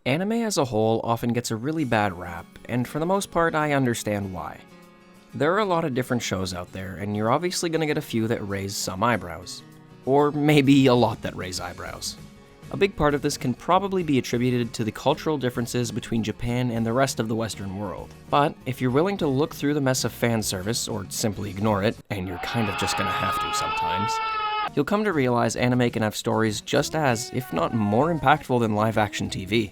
Anime as a whole often gets a really bad rap, and for the most part, I understand why. There are a lot of different shows out there, and you're obviously going to get a few that raise some eyebrows. Or maybe a lot that raise eyebrows. A big part of this can probably be attributed to the cultural differences between Japan and the rest of the Western world. But if you're willing to look through the mess of fan service, or simply ignore it, and you're kind of just gonna have to sometimes, you'll come to realize anime can have stories just as, if not more impactful than live-action TV.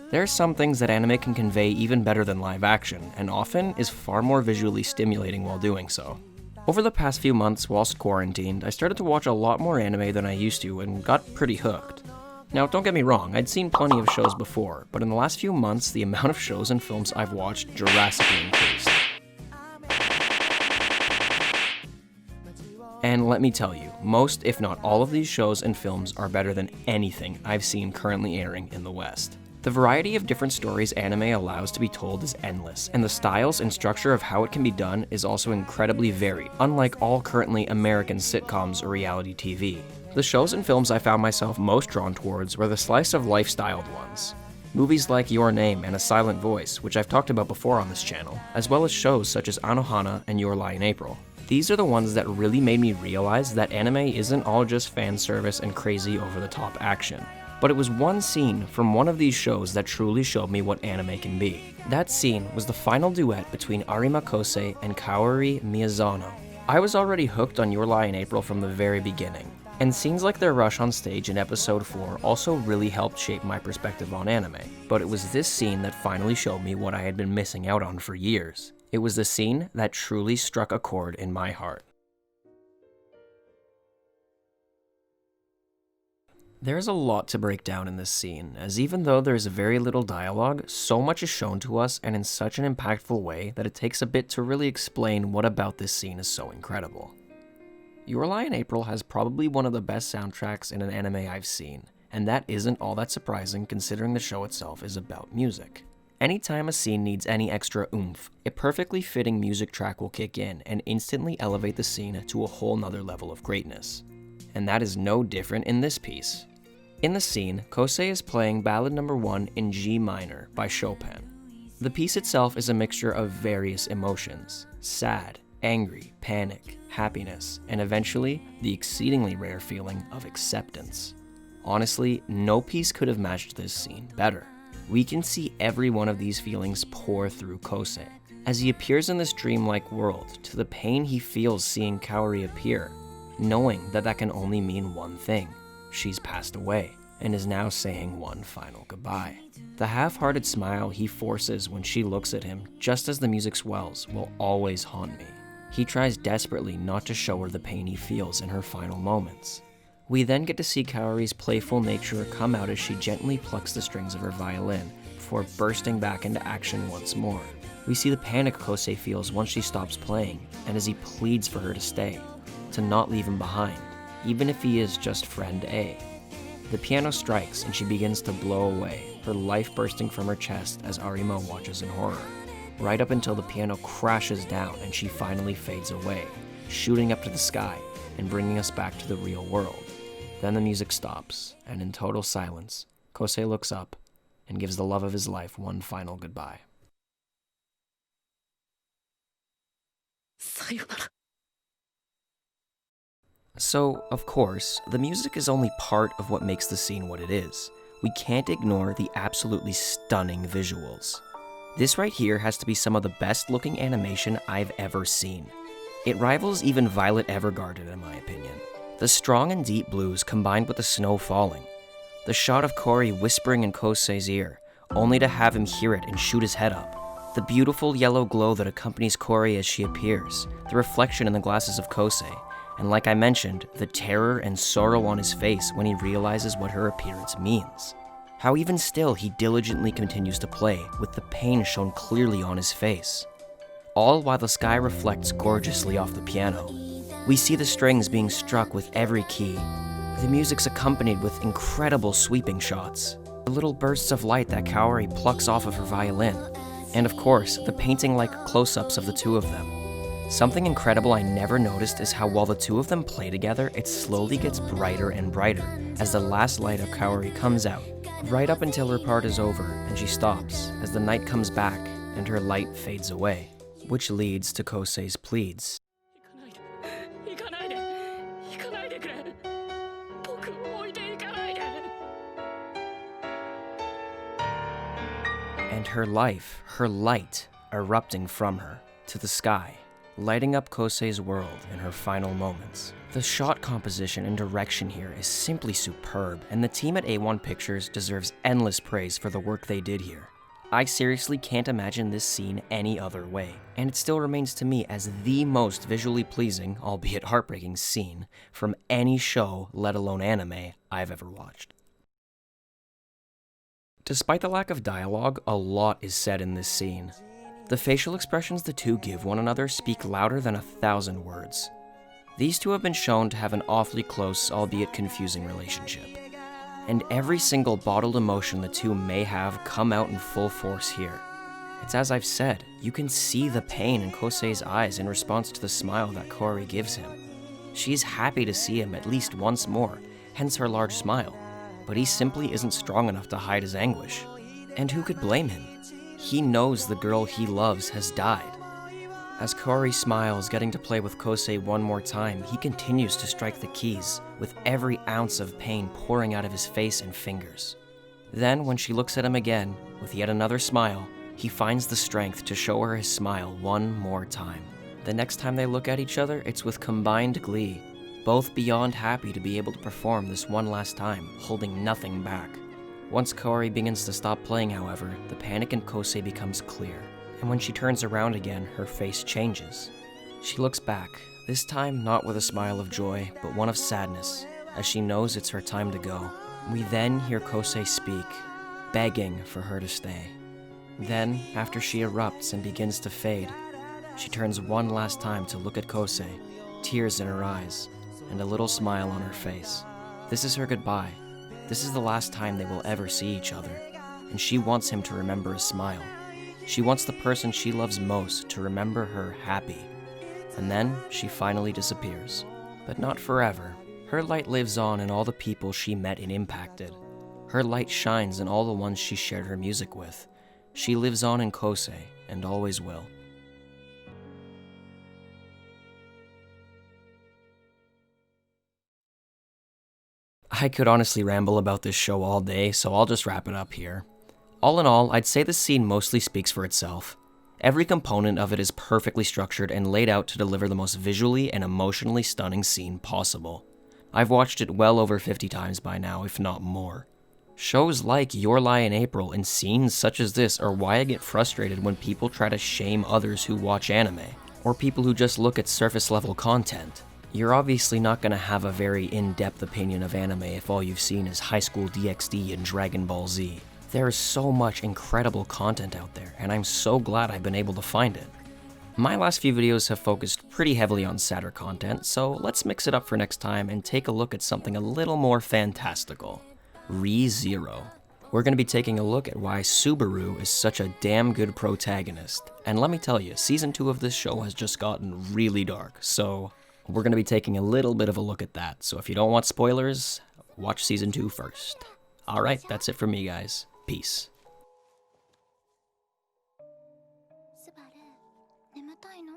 There are some things that anime can convey even better than live action, and often is far more visually stimulating while doing so. Over the past few months whilst quarantined, I started to watch a lot more anime than I used to and got pretty hooked. Now, don't get me wrong, I'd seen plenty of shows before, but in the last few months, the amount of shows and films I've watched drastically increased. And let me tell you, most, if not all of these shows and films are better than anything I've seen currently airing in the West. The variety of different stories anime allows to be told is endless, and the styles and structure of how it can be done is also incredibly varied, unlike all currently American sitcoms or reality TV. The shows and films I found myself most drawn towards were the slice-of-life styled ones. Movies like Your Name and A Silent Voice, which I've talked about before on this channel, as well as shows such as Anohana and Your Lie in April. These are the ones that really made me realize that anime isn't all just fan service and crazy over-the-top action. But it was one scene from one of these shows that truly showed me what anime can be. That scene was the final duet between Arima Kosei and Kaori Miyazano. I was already hooked on Your Lie in April from the very beginning, and scenes like their rush on stage in episode 4 also really helped shape my perspective on anime. But it was this scene that finally showed me what I had been missing out on for years. It was the scene that truly struck a chord in my heart. There's a lot to break down in this scene, as even though there's very little dialogue, so much is shown to us and in such an impactful way that it takes a bit to really explain what about this scene is so incredible. Your Lie in April has probably one of the best soundtracks in an anime I've seen, and that isn't all that surprising considering the show itself is about music. Anytime a scene needs any extra oomph, a perfectly fitting music track will kick in and instantly elevate the scene to a whole nother level of greatness. And that is no different in this piece. In the scene, Kosei is playing Ballad No. 1 in G minor by Chopin. The piece itself is a mixture of various emotions: sad, angry, panic, happiness, and eventually, the exceedingly rare feeling of acceptance. Honestly, no piece could have matched this scene better. We can see every one of these feelings pour through Kosei, as he appears in this dreamlike world, to the pain he feels seeing Kaori appear, knowing that that can only mean one thing: she's passed away, and is now saying one final goodbye. The half-hearted smile he forces when she looks at him just as the music swells will always haunt me. He tries desperately not to show her the pain he feels in her final moments. We then get to see Kaori's playful nature come out as she gently plucks the strings of her violin before bursting back into action once more. We see the panic Kosei feels once she stops playing, and as he pleads for her to stay, to not leave him behind, even if he is just friend A. The piano strikes and she begins to blow away, her life bursting from her chest as Arima watches in horror, right up until the piano crashes down and she finally fades away, shooting up to the sky and bringing us back to the real world. Then the music stops, and in total silence, Kosei looks up and gives the love of his life one final goodbye. Sayonara. So, of course, the music is only part of what makes the scene what it is. We can't ignore the absolutely stunning visuals. This right here has to be some of the best looking animation I've ever seen. It rivals even Violet Evergarden in my opinion. The strong and deep blues combined with the snow falling. The shot of Cory whispering in Kosei's ear, only to have him hear it and shoot his head up. The beautiful yellow glow that accompanies Cory as she appears, the reflection in the glasses of Kosei, and like I mentioned, the terror and sorrow on his face when he realizes what her appearance means. How even still he diligently continues to play, with the pain shown clearly on his face. All while the sky reflects gorgeously off the piano. We see the strings being struck with every key. The music's accompanied with incredible sweeping shots, the little bursts of light that Kaori plucks off of her violin, and of course, the painting-like close-ups of the two of them. Something incredible I never noticed is how while the two of them play together, it slowly gets brighter and brighter as the last light of Kaori comes out, right up until her part is over and she stops as the night comes back and her light fades away, which leads to Kosei's pleads. And her life, her light, erupting from her to the sky, lighting up Kosei's world in her final moments. The shot composition and direction here is simply superb, and the team at A1 Pictures deserves endless praise for the work they did here. I seriously can't imagine this scene any other way, and it still remains to me as the most visually pleasing, albeit heartbreaking, scene from any show, let alone anime, I've ever watched. Despite the lack of dialogue, a lot is said in this scene. The facial expressions the two give one another speak louder than 1,000 words. These two have been shown to have an awfully close, albeit confusing relationship. And every single bottled emotion the two may have come out in full force here. It's as I've said, you can see the pain in Kosei's eyes in response to the smile that Kaori gives him. She's happy to see him at least once more, hence her large smile. But he simply isn't strong enough to hide his anguish. And who could blame him? He knows the girl he loves has died. As Kaori smiles, getting to play with Kosei one more time, he continues to strike the keys, with every ounce of pain pouring out of his face and fingers. Then, when she looks at him again, with yet another smile, he finds the strength to show her his smile one more time. The next time they look at each other, it's with combined glee, both beyond happy to be able to perform this one last time, holding nothing back. Once Kaori begins to stop playing, however, the panic in Kosei becomes clear, and when she turns around again, her face changes. She looks back, this time not with a smile of joy, but one of sadness, as she knows it's her time to go. We then hear Kosei speak, begging for her to stay. Then, after she erupts and begins to fade, she turns one last time to look at Kosei, tears in her eyes, and a little smile on her face. This is her goodbye. This is the last time they will ever see each other, and she wants him to remember a smile. She wants the person she loves most to remember her happy. And then she finally disappears. But not forever. Her light lives on in all the people she met and impacted. Her light shines in all the ones she shared her music with. She lives on in Kosei, and always will. I could honestly ramble about this show all day, so I'll just wrap it up here. All in all, I'd say this scene mostly speaks for itself. Every component of it is perfectly structured and laid out to deliver the most visually and emotionally stunning scene possible. I've watched it well over 50 times by now, if not more. Shows like Your Lie in April and scenes such as this are why I get frustrated when people try to shame others who watch anime, or people who just look at surface level content. You're obviously not going to have a very in-depth opinion of anime if all you've seen is High School DxD and Dragon Ball Z. There is so much incredible content out there, and I'm so glad I've been able to find it. My last few videos have focused pretty heavily on sadder content, so let's mix it up for next time and take a look at something a little more fantastical. Re:Zero. We're going to be taking a look at why Subaru is such a damn good protagonist. And let me tell you, Season 2 of this show has just gotten really dark, so we're going to be taking a little bit of a look at that. So if you don't want spoilers, watch Season 2 first. Alright, that's it for me, guys. Peace. スバル眠たいの？